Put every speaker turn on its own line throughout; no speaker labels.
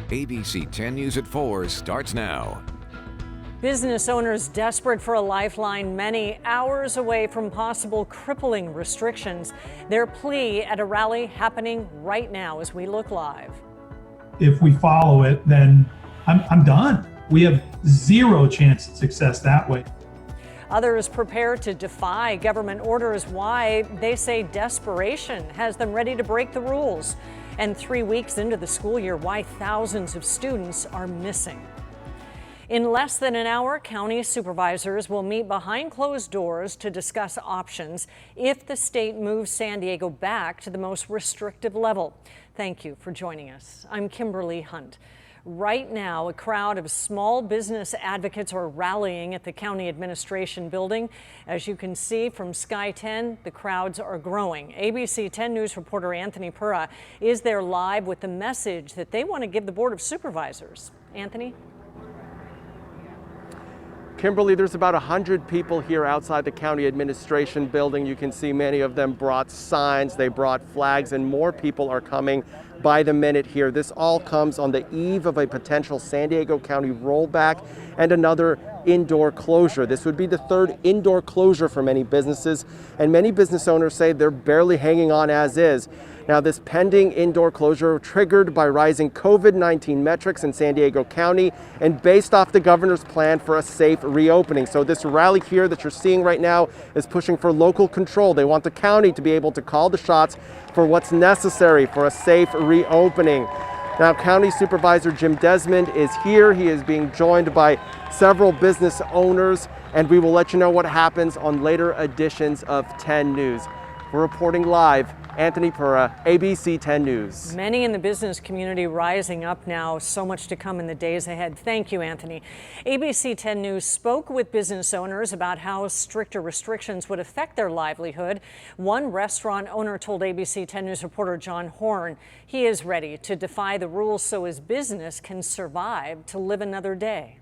ABC 10 News at 4 starts now.
Business owners desperate for a lifeline, many hours away from possible crippling restrictions. Their plea at a rally happening right now as we look live.
If we follow it, then I'm done. We have zero chance of success that way.
Others prepare to defy government orders. Why? They say desperation has them ready to break the rules. And 3 weeks into the school year, why thousands of students are missing. In less than an hour, county supervisors will meet behind closed doors to discuss options if the state moves San Diego back to the most restrictive level. Thank you for joining us. I'm Kimberly Hunt. Right now, a crowd of small business advocates are rallying at the county administration building. As you can see from Sky 10, the crowds are growing. ABC 10 News reporter Anthony Pura is there live with the message that they want to give the Board of Supervisors. Anthony?
Kimberly, there's about 100 people here outside the county administration building. You can see many of them brought signs, they brought flags, and more people are coming by the minute here. This all comes on the eve of a potential San Diego County rollback and another indoor closure. This would be the third indoor closure for many businesses, and many business owners say they're barely hanging on as is. Now, this pending indoor closure triggered by rising COVID-19 metrics in San Diego County and based off the governor's plan for a safe reopening. So this rally here that you're seeing right now is pushing for local control. They want the county to be able to call the shots for what's necessary for a safe reopening. Now, County Supervisor Jim Desmond is here. He is being joined by several business owners, and we will let you know what happens on later editions of 10 News. We're reporting live. Anthony Pura, ABC 10 News.
Many in the business community rising up now. So much to come in the days ahead. Thank you, Anthony. ABC 10 News spoke with business owners about how stricter restrictions would affect their livelihood. One restaurant owner told ABC 10 News reporter John Horn he is ready to defy the rules so his business can survive to live another day.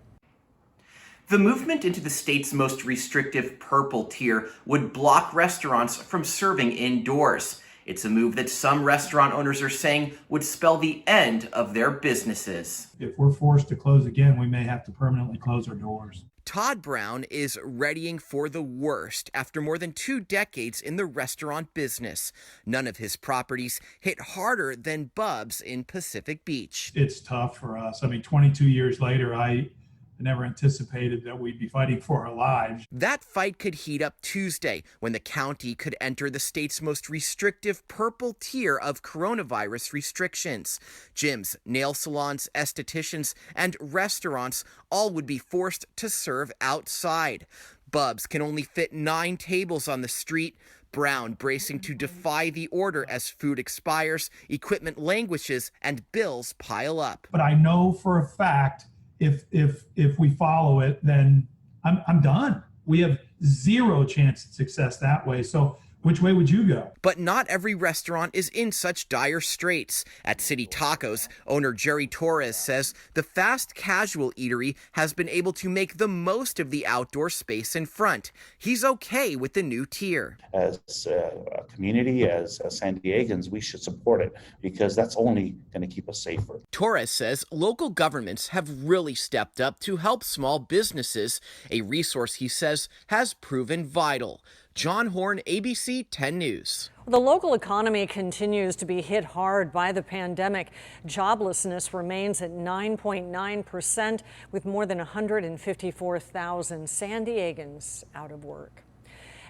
The movement into the state's most restrictive purple tier would block restaurants from serving indoors. It's a move that some restaurant owners are saying would spell the end of their businesses.
If we're forced to close again, we may have to permanently close our doors.
Todd Brown is readying for the worst after more than 2 decades in the restaurant business. None of his properties hit harder than Bub's in Pacific Beach.
It's tough for us. I mean, 22 years later, I never anticipated that we'd be fighting for our lives.
That fight could heat up Tuesday when the county could enter the state's most restrictive purple tier of coronavirus restrictions. Gyms, nail salons, estheticians, and restaurants all would be forced to serve outside. Bub's can only fit 9 tables on the street. Brown bracing to defy the order as food expires, equipment languishes, and bills pile up.
But I know for a fact if we follow it, then I'm done. We have zero chance of success that way. So which way would you go?
But not every restaurant is in such dire straits. At City Tacos, owner Jerry Torres says the fast casual eatery has been able to make the most of the outdoor space in front. He's okay with the new tier.
As a community, as San Diegans, we should support it because that's only going to keep us safer.
Torres says local governments have really stepped up to help small businesses, a resource he says has proven vital. John Horn, ABC 10 News.
The local economy continues to be hit hard by the pandemic. Joblessness remains at 9.9%, with more than 154,000 San Diegans out of work.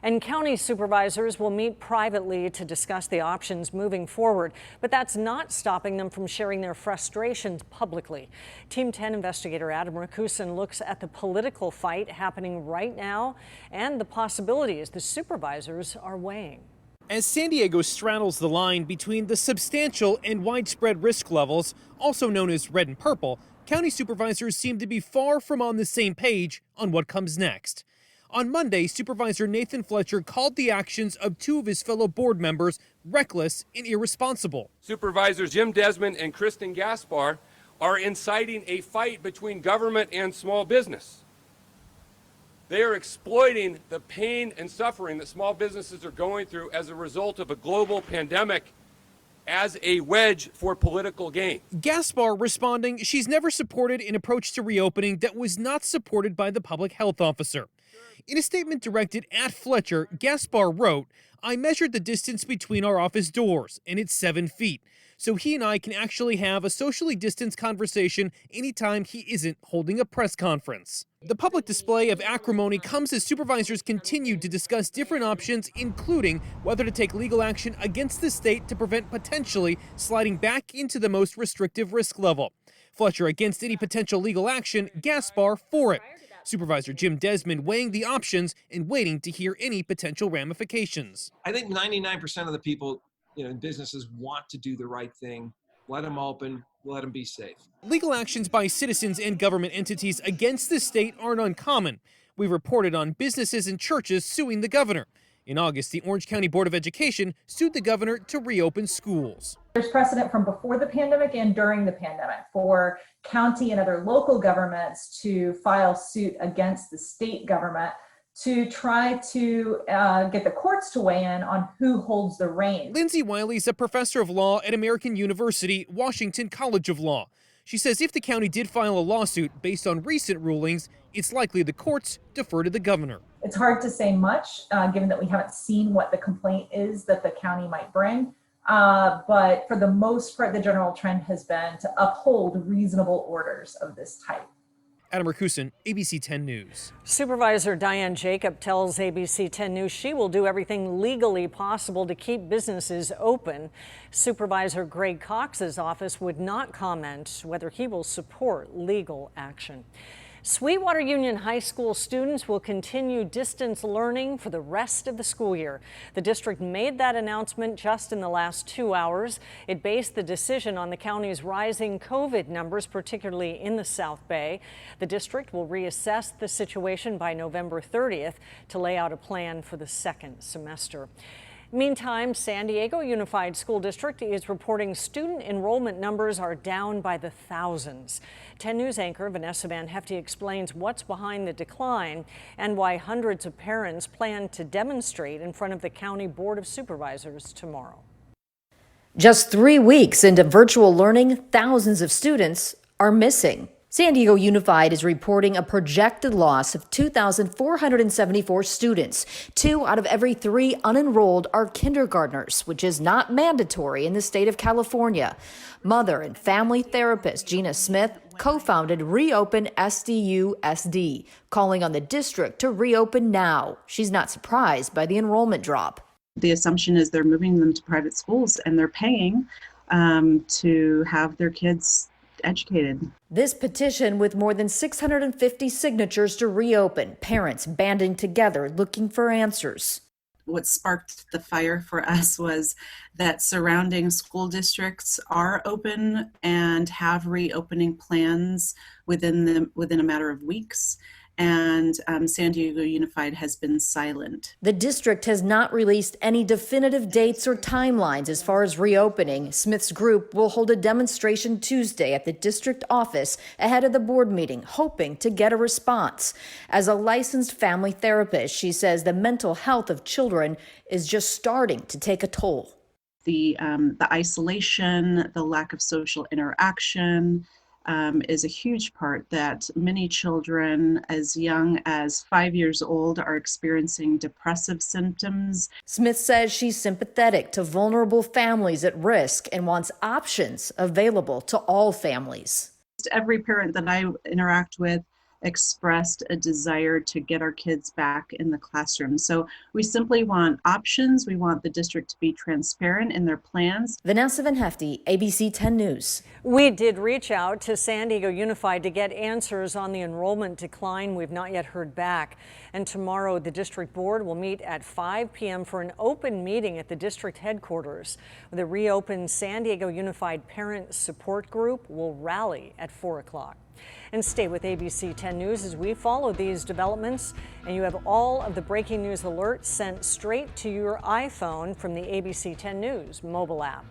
And county supervisors will meet privately to discuss the options moving forward, but that's not stopping them from sharing their frustrations publicly. Team 10 investigator Adam Rakusin looks at the political fight happening right now and the possibilities the supervisors are weighing.
As San Diego straddles the line between the substantial and widespread risk levels, also known as red and purple, county supervisors seem to be far from on the same page on what comes next. On Monday, Supervisor Nathan Fletcher called the actions of 2 of his fellow board members reckless and irresponsible.
Supervisors Jim Desmond and Kristen Gaspar are inciting a fight between government and small business. They are exploiting the pain and suffering that small businesses are going through as a result of a global pandemic as a wedge for political gain.
Gaspar responding, she's never supported an approach to reopening that was not supported by the public health officer. In a statement directed at Fletcher, Gaspar wrote, "I measured the distance between our office doors, and it's 7 feet. So he and I can actually have a socially distanced conversation anytime he isn't holding a press conference." The public display of acrimony comes as supervisors continue to discuss different options, including whether to take legal action against the state to prevent potentially sliding back into the most restrictive risk level. Fletcher against any potential legal action, Gaspar for it. Supervisor Jim Desmond weighing the options and waiting to hear any potential ramifications.
I think 99% of the people, businesses want to do the right thing. Let them open, let them be safe.
Legal actions by citizens and government entities against the state aren't uncommon. We reported on businesses and churches suing the governor. In August, the Orange County Board of Education sued the governor to reopen schools.
There's precedent from before the pandemic and during the pandemic for county and other local governments to file suit against the state government to try to get the courts to weigh in on who holds the reins.
Lindsay Wiley is a professor of law at American University, Washington College of Law. She says if the county did file a lawsuit based on recent rulings, it's likely the courts defer to the governor.
It's hard to say much, given that we haven't seen what the complaint is that the county might bring. But for the most part, the general trend has been to uphold reasonable orders of this type.
Adam Rakusin, ABC 10 News.
Supervisor Diane Jacob tells ABC 10 News she will do everything legally possible to keep businesses open. Supervisor Greg Cox's office would not comment whether he will support legal action. Sweetwater Union High School students will continue distance learning for the rest of the school year. The district made that announcement just in the last 2 hours. It based the decision on the county's rising COVID numbers, particularly in the South Bay. The district will reassess the situation by November 30th to lay out a plan for the second semester. Meantime, San Diego Unified School District is reporting student enrollment numbers are down by the thousands. 10 News anchor Vanessa Van Hefty explains what's behind the decline and why hundreds of parents plan to demonstrate in front of the County Board of Supervisors tomorrow.
Just 3 weeks into virtual learning, thousands of students are missing. San Diego Unified is reporting a projected loss of 2,474 students. 2 out of every 3 unenrolled are kindergartners, which is not mandatory in the state of California. Mother and family therapist Gina Smith co-founded Reopen SDU-SD, calling on the district to reopen now. She's not surprised by the enrollment drop.
The assumption is they're moving them to private schools and they're paying to have their kids educated.
This petition, with more than 650 signatures to reopen, parents banding together looking for answers.
What sparked the fire for us was that surrounding school districts are open and have reopening plans within a matter of weeks. And San Diego Unified has been silent.
The district has not released any definitive dates or timelines as far as reopening. Smith's group will hold a demonstration Tuesday at the district office ahead of the board meeting, hoping to get a response. As a licensed family therapist, she says the mental health of children is just starting to take a toll.
The isolation, the lack of social interaction, is a huge part that many children as young as 5 years old are experiencing depressive symptoms.
Smith says she's sympathetic to vulnerable families at risk and wants options available to all families.
Every parent that I interact with expressed a desire to get our kids back in the classroom. So we simply want options. We want the district to be transparent in their plans.
Vanessa Van Hefty, ABC 10 News.
We did reach out to San Diego Unified to get answers on the enrollment decline. We've not yet heard back. And tomorrow, the district board will meet at 5 p.m. for an open meeting at the district headquarters. The reopened San Diego Unified Parent Support Group will rally at 4 o'clock. And stay with ABC 10 News as we follow these developments. And you have all of the breaking news alerts sent straight to your iPhone from the ABC 10 News mobile app.